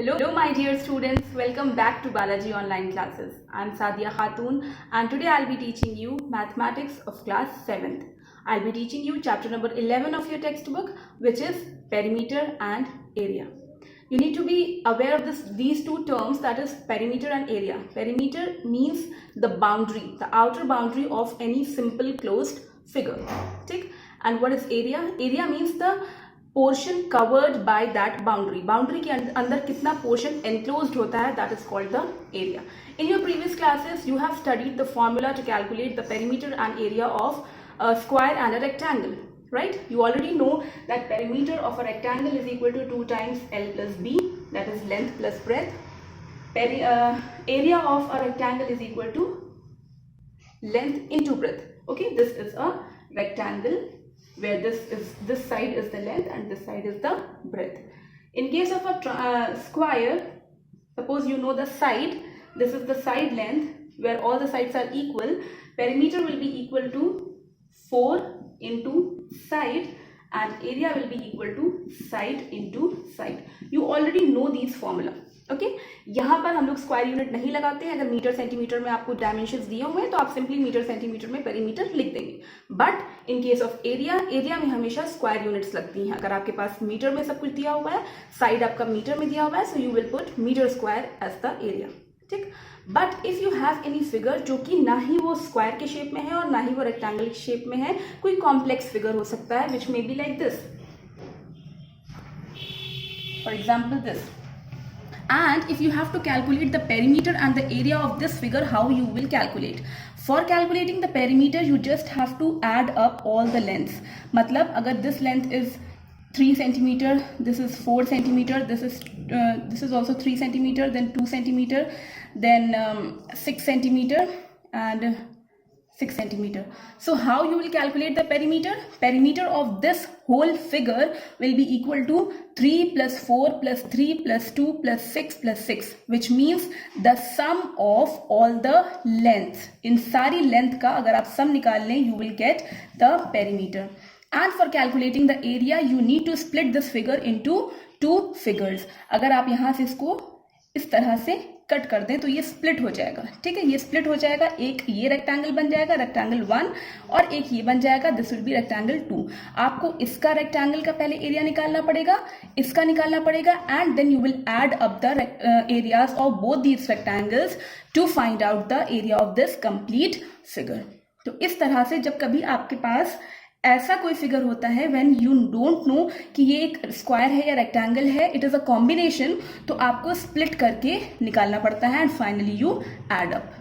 Hello, my dear students. Welcome back to Balaji Online Classes. I'm Sadia Khatun, and today I'll be teaching you mathematics of class 7th. I'll be teaching you chapter number 11 of your textbook, which is perimeter and area. You need to be aware of these two terms, that is perimeter and area. Perimeter means the boundary, the outer boundary of any simple closed figure. ठीक? And what is area? Area means the portion covered by that boundary. Boundary के अंदर कितना portion enclosed होता है, that is called the area. In your previous classes you have studied the formula to calculate the perimeter and area of a square and a rectangle, right? You already know that perimeter of a rectangle is equal to 2 times L plus B, that is length plus breadth. Area of a rectangle is equal to length into breadth. Okay, this is a rectangle where this side is the length and this side is the breadth. In case of a square, suppose you know the side, this is the side length where all the sides are equal. Perimeter will be equal to 4 into side and area will be equal to side into side. You already know these formula. Okay यहाँ पर हम लोग square unit नहीं लगाते हैं. अगर metre centimetre में आपको डायमेंशंस दिए हुए हैं तो आप सिंपली मीटर सेंटीमीटर में पेरीमीटर लिख देंगे. But in case of area, area में हमेशा स्क्वायर यूनिट्स लगती हैं. अगर आपके पास मीटर में सब कुछ दिया हुआ है, साइड आपका मीटर में दिया हुआ है, so you will put metre square as the area. ठीक. But if you have any figure जो कि ना ही वो स्क्वायर के शेप में है और ना ही वो रेक्टेंगल के शेप में है, कोई कॉम्प्लेक्स फिगर हो सकता है which may be like this, for example this. And if you have to calculate the perimeter and the area of this figure, how you will calculate? For calculating the perimeter, you just have to add up all the lengths. मतलब अगर this length is 3 centimeter, this is 4 centimeter, this is also 3 centimeter, then 2 centimeter, then 6 centimeter and 6 centimeter. So how you will calculate the perimeter? Perimeter of this whole figure will be equal to 3 plus 4 plus 3 plus 2 plus 6 plus 6, which means the sum of all the lengths. In सारी length का अगर आप sum निकाल लें, you will get the perimeter. And for calculating the area, you need to split this figure into two figures. अगर आप यहाँ से इसको इस तरह से कट कर दें तो ये स्प्लिट हो जाएगा. ठीक है, ये स्प्लिट हो जाएगा. एक ये रेक्टेंगल बन जाएगा, रेक्टेंगल 1, और एक ये बन जाएगा, दिस विल बी रेक्टेंगल 2. आपको इसका रेक्टेंगल का पहले एरिया निकालना पड़ेगा, इसका निकालना पड़ेगा, and then you will add up the areas of both these rectangles to find out the area of this complete figure. तो इस तरह से जब कभी आपके पास ऐसा कोई फिगर होता है व्हेन यू डोंट नो कि ये एक स्क्वायर है या रेक्टेंगल है, इट इज अ कॉम्बिनेशन, तो आपको स्प्लिट करके निकालना पड़ता है and finally you add up.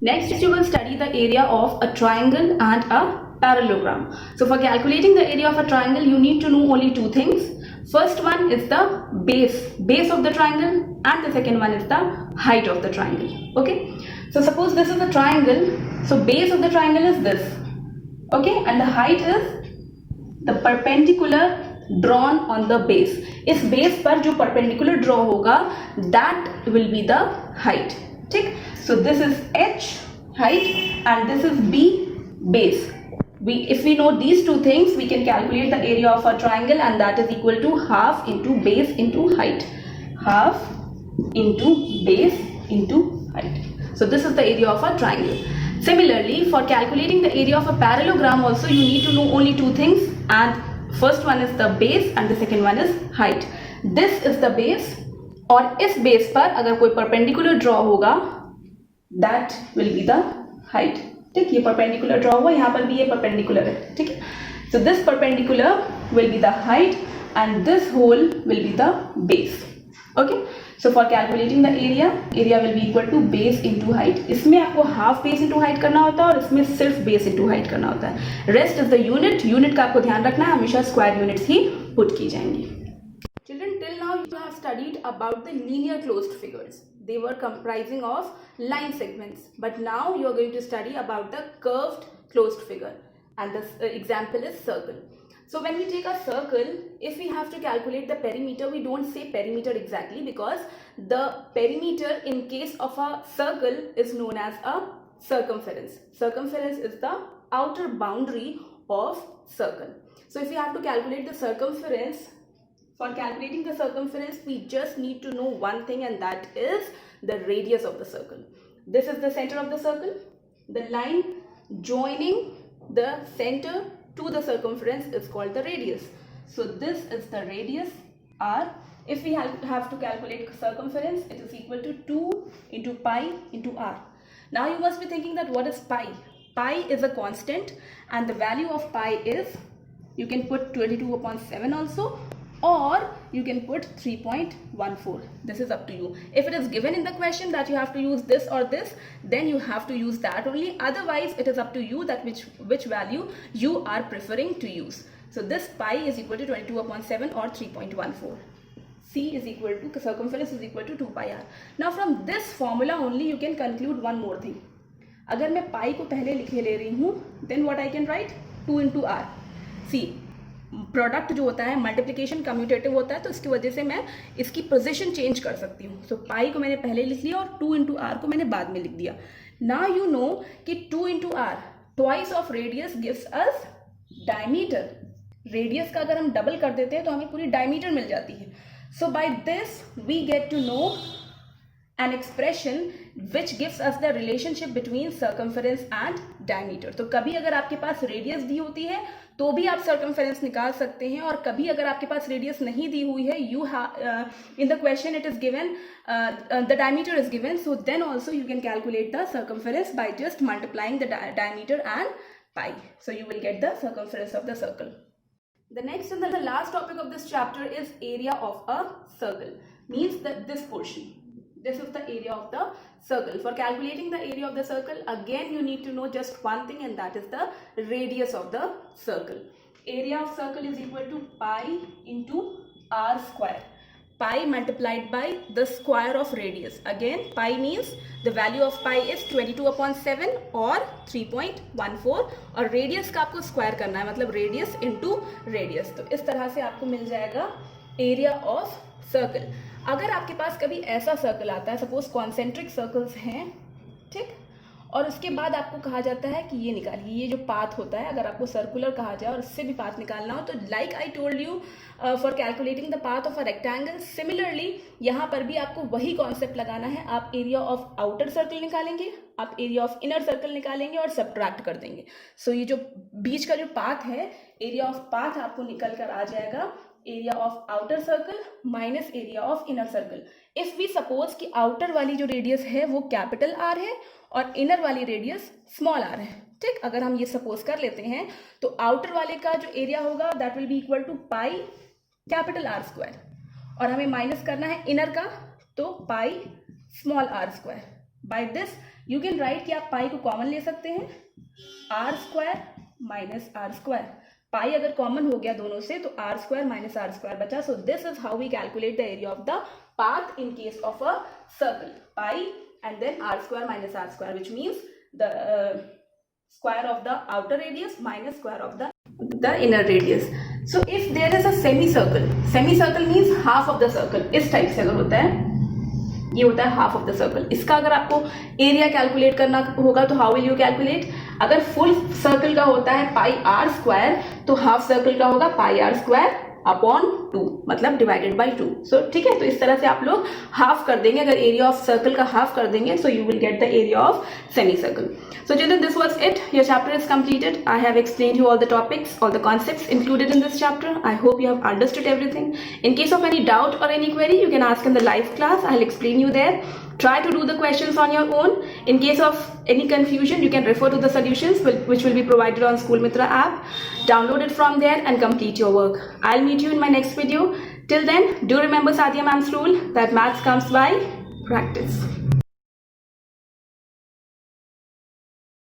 Next, you will study the area of a triangle and a parallelogram. So for calculating the area of a triangle, you need to know only two things. First one is the base of the triangle, and the second one is the height of the triangle. Okay, so suppose this is a triangle, so base of the triangle is this, okay, and the height is the perpendicular drawn on the base. इस base पर जो perpendicular draw होगा, that will be the height. ठीक, so this is h height and this is b base. If we know these two things, we can calculate the area of a triangle, and that is equal to half into base into height. Half into base into height. So this is the area of a triangle. Similarly, for calculating the area of a parallelogram also, you need to know only two things, and first one is the base and the second one is height. This is the base, और इस base पर अगर कोई perpendicular draw होगा, that will be the height. ठीक, ये perpendicular draw हुआ, यहाँ पर भी ये perpendicular है. ठीक है, so this perpendicular will be the height and this whole will be the base. Okay, so for calculating the area will be equal to base into height. इसमें आपको half base into height करना होता है और इसमें सिर्फ base into height करना होता है. Rest is the unit का आपको ध्यान रखना है, हमेशा square units ही put की जाएंगी. Children, till now you have studied about the linear closed figures. They were comprising of line segments, but now you are going to study about the curved closed figure, and the example is circle. So when we take a circle, if we have to calculate the perimeter, we don't say perimeter exactly, because the perimeter in case of a circle is known as a circumference. Circumference is the outer boundary of circle. So if you have to calculate the circumference, for calculating the circumference, we just need to know one thing, and that is the radius of the circle. This is the center of the circle. The line joining the center to the circumference is called the radius. So this is the radius r. If we have to calculate circumference, it is equal to 2 into pi into r. Now you must be thinking that what is pi? Pi is a constant, and the value of pi is, you can put 22/7 also, or you can put 3.14. This is up to you. If it is given in the question that you have to use this or this, then you have to use that only. Otherwise, it is up to you that which value you are preferring to use. So this pi is equal to 22/7 or 3.14. C is equal to, circumference is equal to 2 pi r. Now from this formula only you can conclude one more thing. अगर मैं pi को पहले लिखे ले रही हूँ, then what I can write? 2 into r. See, product जो होता है मल्टीप्लिकेशन कम्यूटेटिव होता है, तो इसकी वजह से मैं इसकी पोजीशन चेंज कर सकती हूँ. सो पाई को मैंने पहले लिख लिया और 2 इंटू आर को मैंने बाद में लिख दिया. नाउ यू नो कि 2 into R twice of radius gives us diameter. Radius का अगर हम डबल कर देते हैं तो हमें पूरी डायमीटर मिल जाती है. So by this we get to know an expression which gives us the relationship between circumference and diameter. तो कभी अगर आपके पास रेडियस दी होती है तो भी आप सर्कमफेरेंस निकाल सकते हैं, और कभी अगर आपके पास रेडियस नहीं दी हुई है, you in the question it is given the diameter is given, so then also you can calculate the circumference by just multiplying the diameter and pi. So you will get the circumference of the circle. The next and the last topic of this chapter is area of a circle. Means that this portion. This is the area of the circle. For calculating the area of the circle, again you need to know just one thing, and that is the radius of the circle. Area of circle is equal to pi into r square. Pi multiplied by the square of radius. Again, pi means the value of pi is 22/7 or 3.14, और radius का आपको square करना है, मतलब radius into radius. तो इस तरह से आपको मिल जाएगा area of circle. अगर आपके पास कभी ऐसा सर्कल आता है, सपोज कॉन्सेंट्रिक सर्कल्स हैं, ठीक, और उसके बाद आपको कहा जाता है कि ये निकालिए, ये जो पाथ होता है, अगर आपको सर्कुलर कहा जाए और इससे भी पाथ निकालना हो, तो like I told you for calculating the path of a rectangle, similarly यहाँ पर भी आपको वही कॉन्सेप्ट लगाना है. आप एरिया ऑफ आउटर सर्कल निकालेंगे, आप एरिया ऑफ इनर सर्कल निकालेंगे और सब्ट्रैक्ट कर देंगे. सो ये जो बीच का जो पाथ है, एरिया ऑफ पाथ आपको निकल कर आ जाएगा area of outer circle minus area of inner circle. If we suppose कि आउटर वाली जो रेडियस है वो कैपिटल आर है और इनर वाली रेडियस स्मॉल आर है, ठीक, अगर हम ये सपोज कर लेते हैं तो आउटर वाले का जो एरिया होगा that will be equal to pi capital R square, और हमें माइनस करना है इनर का, तो pi small r square. By this you can write कि आप पाई को कॉमन ले सकते हैं, R square minus r square. Pi अगर कॉमन हो गया दोनों से तो R square minus r square बचा। So this is how we calculate the area of the path in case of a circle, pi and then r square minus r square, which means the square of the outer radius minus square of the inner radius. So if there is a semicircle means half of the circle, इस type से अगर होता है, ये होता है half of the circle. इसका अगर आपको एरिया कैलकुलेट करना होगा तो हाउ विल यू कैलकुलेट? अगर फुल सर्कल का होता है पाई आर स्क्वायर तो हाफ सर्कल का होगा पाई आर स्क्वायर अपॉन 2, मतलब डिवाइडेड बाई 2। सो ठीक है, तो इस तरह से आप लोग हाफ कर देंगे। अगर एरिया ऑफ सर्कल का हाफ कर देंगे सो you will get the area of semi circle. So children, this was it. Your chapter is completed. I have explained you all the topics, all the concepts included in this chapter. I hope you have understood everything. In case of any doubt or any query, you can ask in the live class. I'll explain you there. Try to do the questions on your own. In case of any confusion, you can refer to the solutions which will be provided on School Mitra app. Download it from there and complete your work. I'll meet you in my next video. Till then, do remember Sadia ma'am's rule that maths comes by practice.